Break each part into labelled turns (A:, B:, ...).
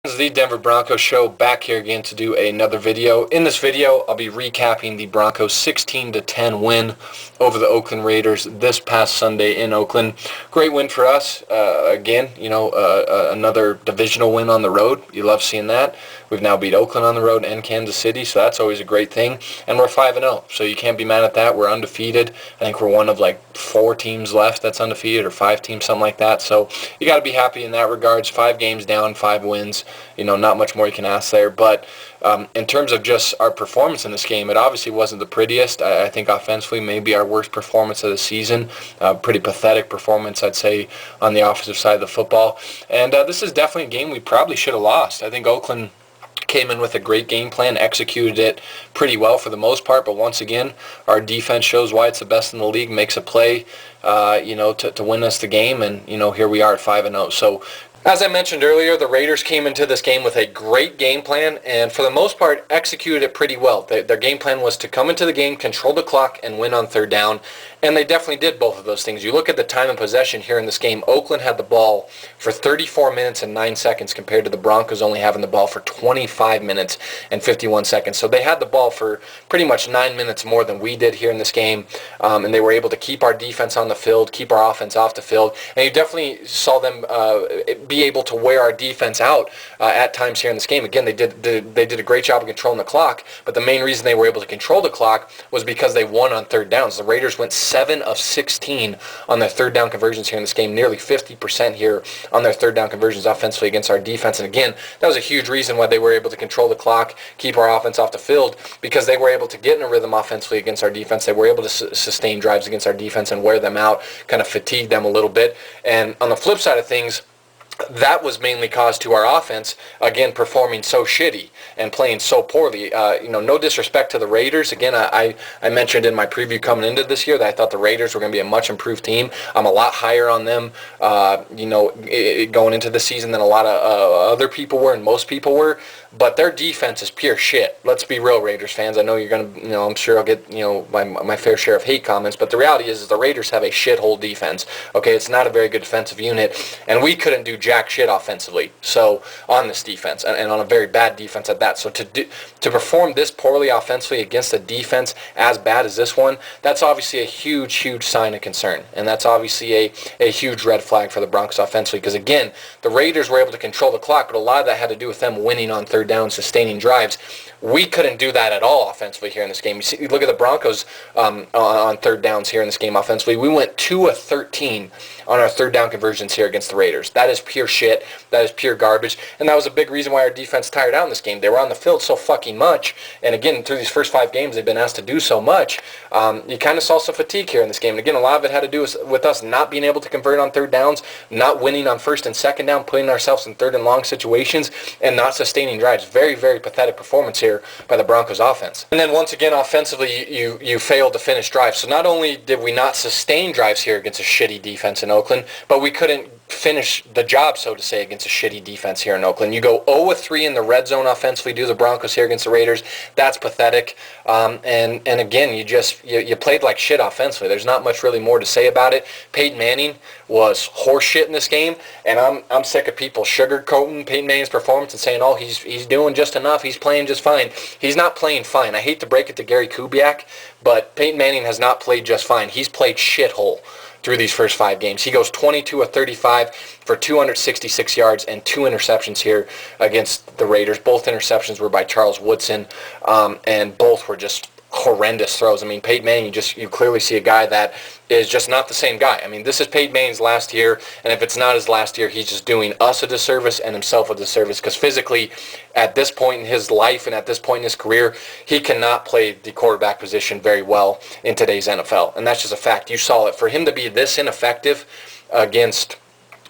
A: This is the Denver Broncos show, back here again to do another video. In this video, I'll be recapping the Broncos' 16-10 win over the Oakland Raiders this past Sunday in Oakland. Great win for us. Again, another divisional win on the road. You love seeing that. We've now beat Oakland on the road and Kansas City, so that's always a great thing. And we're 5-0, so you can't be mad at that. We're undefeated. I think we're one of like 4 teams left that's undefeated, or 5 teams, something like that. So you got to be happy in that regards. 5 games down, 5 wins. Not much more you can ask there. But in terms of just our performance in this game, it obviously wasn't the prettiest. I think offensively, maybe our worst performance of the season. Pretty pathetic performance, I'd say, on the offensive side of the football. And this is definitely a game we probably should have lost. I think Oakland came in with a great game plan, executed it pretty well for the most part, but once again, our defense shows why it's the best in the league, makes a play, to win us the game, and, here we are at 5-0. So, as I mentioned earlier, the Raiders came into this game with a great game plan and for the most part executed it pretty well. Their game plan was to come into the game, control the clock, and win on third down, and they definitely did both of those things. You look at the time of possession here in this game, Oakland had the ball for 34 minutes and 9 seconds compared to the Broncos only having the ball for 25 minutes and 51 seconds. So they had the ball for pretty much 9 minutes more than we did here in this game, and they were able to keep our defense on the field, keep our offense off the field, and you definitely saw them be able to wear our defense out at times here in this game. Again, they did a great job of controlling the clock, but the main reason they were able to control the clock was because they won on third downs. The Raiders went 7 of 16 on their third down conversions here in this game, nearly 50% here on their third down conversions offensively against our defense. And again, that was a huge reason why they were able to control the clock, keep our offense off the field, because they were able to get in a rhythm offensively against our defense. They were able to sustain drives against our defense and wear them out, kind of fatigue them a little bit. And on the flip side of things, that was mainly caused to our offense, again, performing so shitty and playing so poorly. No disrespect to the Raiders. Again, I mentioned in my preview coming into this year that I thought the Raiders were going to be a much improved team. I'm a lot higher on them, going into the season than a lot of other people were and most people were. But their defense is pure shit. Let's be real, Raiders fans. I know you're going to, I'm sure I'll get, my fair share of hate comments. But the reality is the Raiders have a shithole defense. Okay, it's not a very good defensive unit. And we couldn't do jack shit offensively. So, on this defense. And on a very bad defense at that. So, to perform this poorly offensively against a defense as bad as this one, that's obviously a huge, huge sign of concern. And that's obviously a huge red flag for the Broncos offensively. Because, again, the Raiders were able to control the clock, but a lot of that had to do with them winning on third down, sustaining drives. We couldn't do that at all offensively here in this game. You look at the Broncos on third downs here in this game offensively. We went 2 of 13 on our third down conversions here against the Raiders. That is pure shit. That is pure garbage. And that was a big reason why our defense tired out in this game. They were on the field so fucking much. And again, through these first 5 games, they've been asked to do so much. You kind of saw some fatigue here in this game. And again, a lot of it had to do with us not being able to convert on third downs, not winning on first and second down, putting ourselves in third and long situations, and not sustaining drives. Very, very pathetic performance here by the Broncos offense. And then once again, offensively, you failed to finish drives. So not only did we not sustain drives here against a shitty defense in Oakland, but we couldn't finish the job, so to say, against a shitty defense here in Oakland. You go 0-3 in the red zone offensively, do the Broncos here against the Raiders. That's pathetic. And again, you played like shit offensively. There's not much really more to say about it. Peyton Manning was horse shit in this game, and I'm sick of people sugarcoating Peyton Manning's performance and saying, oh, he's doing just enough, he's playing just fine. He's not playing fine. I hate to break it to Gary Kubiak, but Peyton Manning has not played just fine. He's played shithole through these first 5 games. He goes 22 of 35 for 266 yards and 2 interceptions here against the Raiders. Both interceptions were by Charles Woodson, and both were just horrendous throws. I mean, Peyton Manning, you clearly see a guy that is just not the same guy. I mean, this is Peyton Manning's last year, and if it's not his last year, he's just doing us a disservice and himself a disservice, because physically, at this point in his life and at this point in his career, he cannot play the quarterback position very well in today's NFL, and that's just a fact. You saw it. For him to be this ineffective against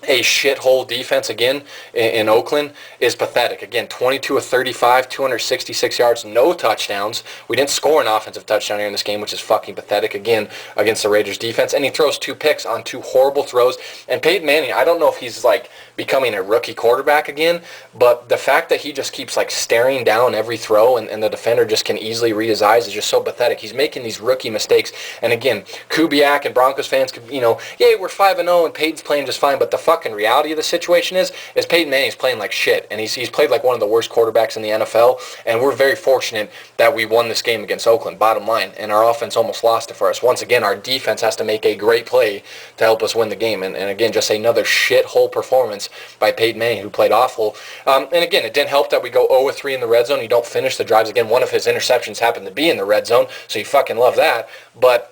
A: a shithole defense again in Oakland is pathetic. Again, 22 of 35, 266 yards, no touchdowns. We didn't score an offensive touchdown here in this game, which is fucking pathetic, again, against the Raiders defense. And he throws 2 picks on 2 horrible throws. And Peyton Manning, I don't know if he's like becoming a rookie quarterback again, but the fact that he just keeps like staring down every throw and the defender just can easily read his eyes is just so pathetic. He's making these rookie mistakes. And again, Kubiak and Broncos fans could, yay, we're 5-0 and Peyton's playing just fine, but the fucking reality of the situation is Peyton Manning's playing like shit, and he's played like one of the worst quarterbacks in the NFL, and we're very fortunate that we won this game against Oakland, bottom line, and our offense almost lost it for us. Once again, our defense has to make a great play to help us win the game, and again, just another shithole performance by Peyton Manning, who played awful. And again, it didn't help that we go 0-3 in the red zone. You don't finish the drives. Again, one of his interceptions happened to be in the red zone, so you fucking love that, but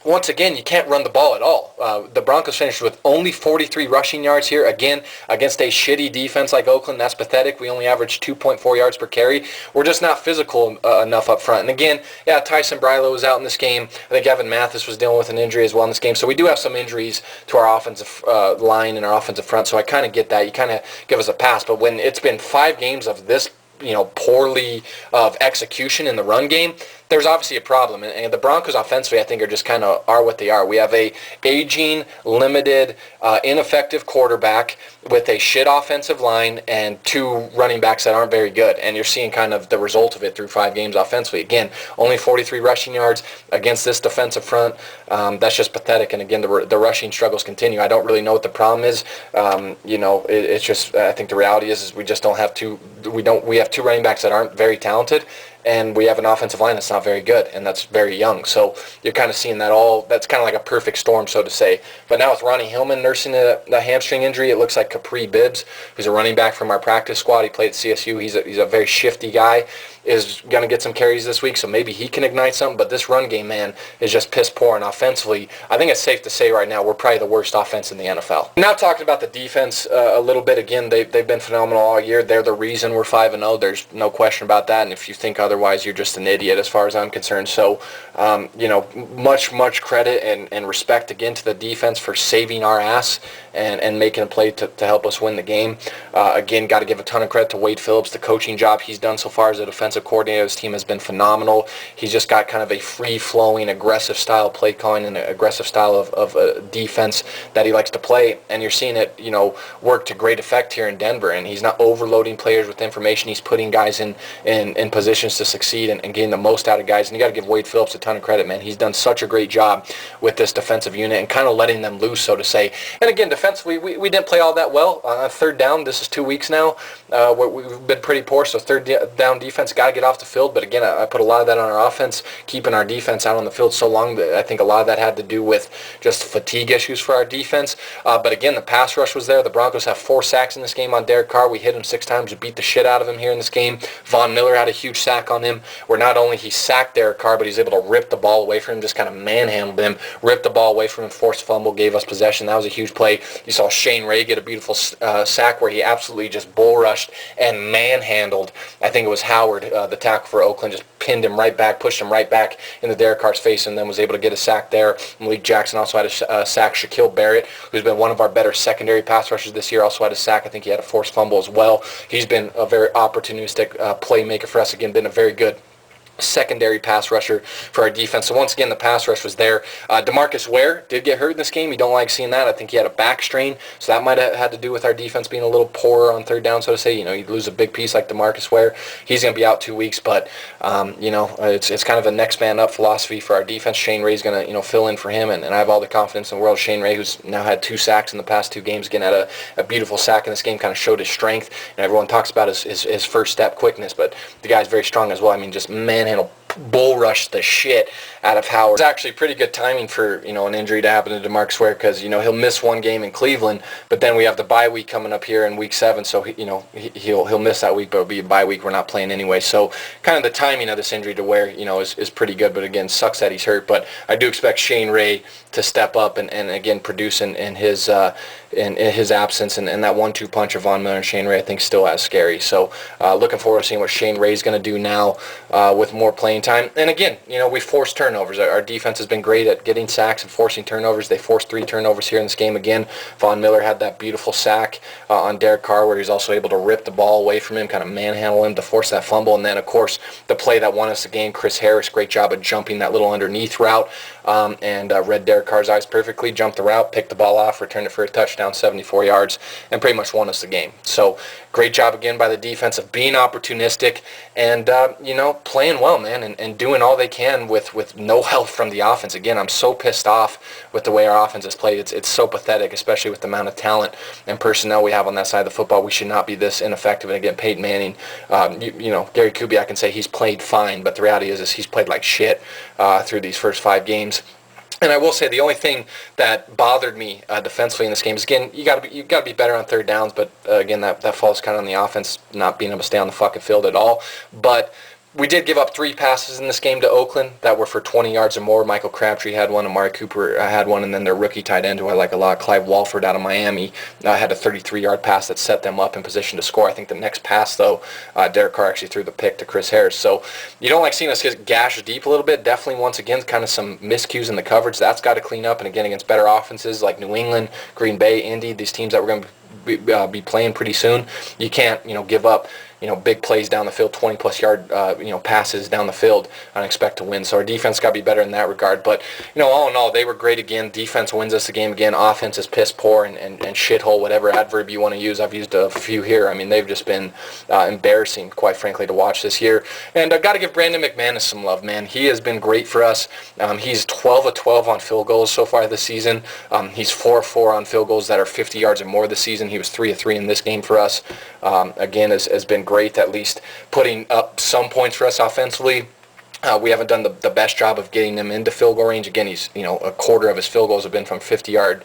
A: once again, you can't run the ball at all. The Broncos finished with only 43 rushing yards here. Again, against a shitty defense like Oakland, that's pathetic. We only averaged 2.4 yards per carry. We're just not physical enough up front. And again, yeah, Tyson Brylo was out in this game. I think Evan Mathis was dealing with an injury as well in this game. So we do have some injuries to our offensive line and our offensive front. So I kind of get that. You kind of give us a pass. But when it's been 5 games of this, poorly of execution in the run game, there's obviously a problem. And the Broncos offensively, I think, are just kind of are what they are. We have a aging, limited, ineffective quarterback with a shit offensive line and 2 running backs that aren't very good. And you're seeing kind of the result of it through 5 games offensively. Again, only 43 rushing yards against this defensive front. That's just pathetic. And again, the rushing struggles continue. I don't really know what the problem is. It's just, I think the reality is we just don't have we have 2 running backs that aren't very talented, and we have an offensive line that's not very good, and that's very young. So you're kind of seeing that that's kind of like a perfect storm, so to say. But now with Ronnie Hillman nursing a hamstring injury, it looks like Capri Bibbs, who's a running back from our practice squad, he played at CSU, he's a very shifty guy, is going to get some carries this week, so maybe he can ignite something. But this run game, man, is just piss poor. And offensively, I think it's safe to say right now we're probably the worst offense in the NFL. Now talking about the defense a little bit, again, they've been phenomenal all year. They're the reason we're 5-0. There's no question about that. And if you think otherwise, you're just an idiot as far as I'm concerned. So, much credit and respect again to the defense for saving our ass and making a play to help us win the game. Again, got to give a ton of credit to Wade Phillips. The coaching job he's done so far as a defensive coordinator, his team has been phenomenal. He's just got kind of a free-flowing, aggressive style play calling and an aggressive style of defense that he likes to play. And you're seeing it, work to great effect here in Denver. And he's not overloading players with information. He's putting guys in positions to succeed and getting the most out of guys. And you got to give Wade Phillips a ton of credit, man. He's done such a great job with this defensive unit and kind of letting them loose, so to say. And again, defensively, we didn't play all that well. Third down, this is 2 weeks now. We've been pretty poor, so third down defense got to get off the field. But again, I put a lot of that on our offense, keeping our defense out on the field so long that I think a lot of that had to do with just fatigue issues for our defense. But again, the pass rush was there. The Broncos have 4 sacks in this game on Derek Carr. We hit him 6 times. We beat the shit out of him here in this game. Von Miller had a huge sack on him, where not only he sacked Derek Carr, but he's able to rip the ball away from him, just kind of manhandled him, ripped the ball away from him, forced a fumble, gave us possession. That was a huge play. You saw Shane Ray get a beautiful sack where he absolutely just bull rushed and manhandled, I think it was Howard, the tackle for Oakland, just pinned him right back, pushed him right back into Derek Carr's face, and then was able to get a sack there. Malik Jackson also had a sack. Shaquille Barrett, who's been one of our better secondary pass rushers this year, also had a sack. I think he had a forced fumble as well. He's been a very opportunistic playmaker for us. Again, been a very good secondary pass rusher for our defense. So once again, the pass rush was there. DeMarcus Ware did get hurt in this game. You don't like seeing that. I think he had a back strain, so that might have had to do with our defense being a little poorer on third down, so to say. You lose a big piece like DeMarcus Ware. He's going to be out 2 weeks, but it's kind of a next man up philosophy for our defense. Shane Ray's going to fill in for him, and I have all the confidence in the world. Shane Ray, who's now had 2 sacks in the past 2 games, again had a beautiful sack in this game, kind of showed his strength, and everyone talks about his first step quickness, but the guy's very strong as well. I mean, just manhandle, bull rush the shit out of Howard. It's actually pretty good timing for an injury to happen to DeMarcus Ware, because he'll miss 1 game in Cleveland, but then we have the bye week coming up here in week 7, so he'll miss that week, but it'll be a bye week. We're not playing anyway, so kind of the timing of this injury to Ware is pretty good, but again, sucks that he's hurt. But I do expect Shane Ray to step up and again produce in his absence, and that 1-2 punch of Von Miller and Shane Ray I think still as scary. So looking forward to seeing what Shane Ray's going to do now with more playing time. time. And again, we forced turnovers. Our defense has been great at getting sacks and forcing turnovers. They forced 3 turnovers here in this game again. Von Miller had that beautiful sack on Derek Carr where he was also able to rip the ball away from him, kind of manhandle him to force that fumble. And then, of course, the play that won us the game, Chris Harris, great job of jumping that little underneath route and read Derek Carr's eyes perfectly, jumped the route, picked the ball off, returned it for a touchdown, 74 yards, and pretty much won us the game. So great job again by the defense of being opportunistic and, playing well, man, and doing all they can with no help from the offense. Again, I'm so pissed off with the way our offense has played. It's so pathetic, especially with the amount of talent and personnel we have on that side of the football. We should not be this ineffective. And again, Peyton Manning, Gary Kubiak can say he's played fine, but the reality is he's played like shit through these first 5 games. And I will say the only thing that bothered me defensively in this game is, again, you got to be better on third downs. But again, that falls kind of on the offense not being able to stay on the fucking field at all. But we did give up 3 passes in this game to Oakland that were for 20 yards or more. Michael Crabtree had one, Amari Cooper had one, and then their rookie tight end, who I like a lot, Clive Walford out of Miami, had a 33-yard pass that set them up in position to score. I think the next pass, though, Derek Carr actually threw the pick to Chris Harris. So you don't like seeing us get gashed deep a little bit. Definitely, once again, kind of some miscues in the coverage. That's got to clean up. And again, against better offenses like New England, Green Bay, Indy, these teams that we're going to be playing pretty soon, you can't, give up big plays down the field, 20-plus yard, passes down the field and expect to win. So our defense got to be better in that regard. But, all in all, they were great again. Defense wins us the game again. Offense is piss poor and shithole, whatever adverb you want to use. I've used a few here. I mean, they've just been embarrassing, quite frankly, to watch this year. And I've got to give Brandon McManus some love, man. He has been great for us. He's 12 of 12 on field goals so far this season. He's 4 of 4 on field goals that are 50 yards or more this season. He was 3 of 3 in this game for us. Again, has been great, at least putting up some points for us offensively. We haven't done the best job of getting him into field goal range. Again, he's a quarter of his field goals have been from 50 yards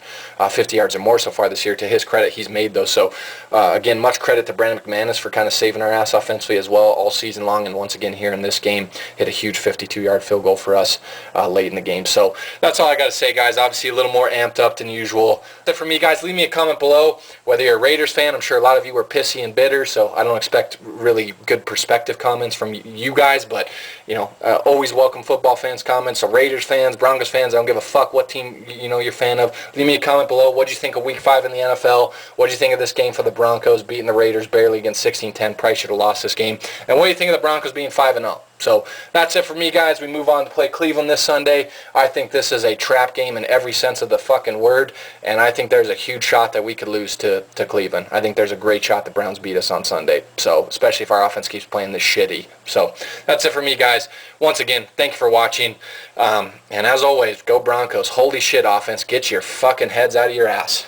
A: or more so far this year. To his credit, he's made those. So again, much credit to Brandon McManus for kind of saving our ass offensively as well all season long. And once again here in this game, hit a huge 52-yard field goal for us late in the game. So that's all I got to say, guys. Obviously a little more amped up than usual. That's it for me, guys. Leave me a comment below whether you're a Raiders fan. I'm sure a lot of you were pissy and bitter, so I don't expect really good perspective comments from you guys, but always welcome football fans' comments. So Raiders fans, Broncos fans, I don't give a fuck what team you're a fan of. Leave me a comment below. What do you think of Week 5 in the NFL? What do you think of this game for the Broncos beating the Raiders barely against 16-10? Probably should have lost this game. And what do you think of the Broncos being 5-0? So that's it for me, guys. We move on to play Cleveland this Sunday. I think this is a trap game in every sense of the fucking word, and I think there's a huge shot that we could lose to Cleveland. I think there's a great shot the Browns beat us on Sunday, so especially if our offense keeps playing this shitty. So that's it for me, guys. Once again, thank you for watching, and as always, go Broncos. Holy shit, offense. Get your fucking heads out of your ass.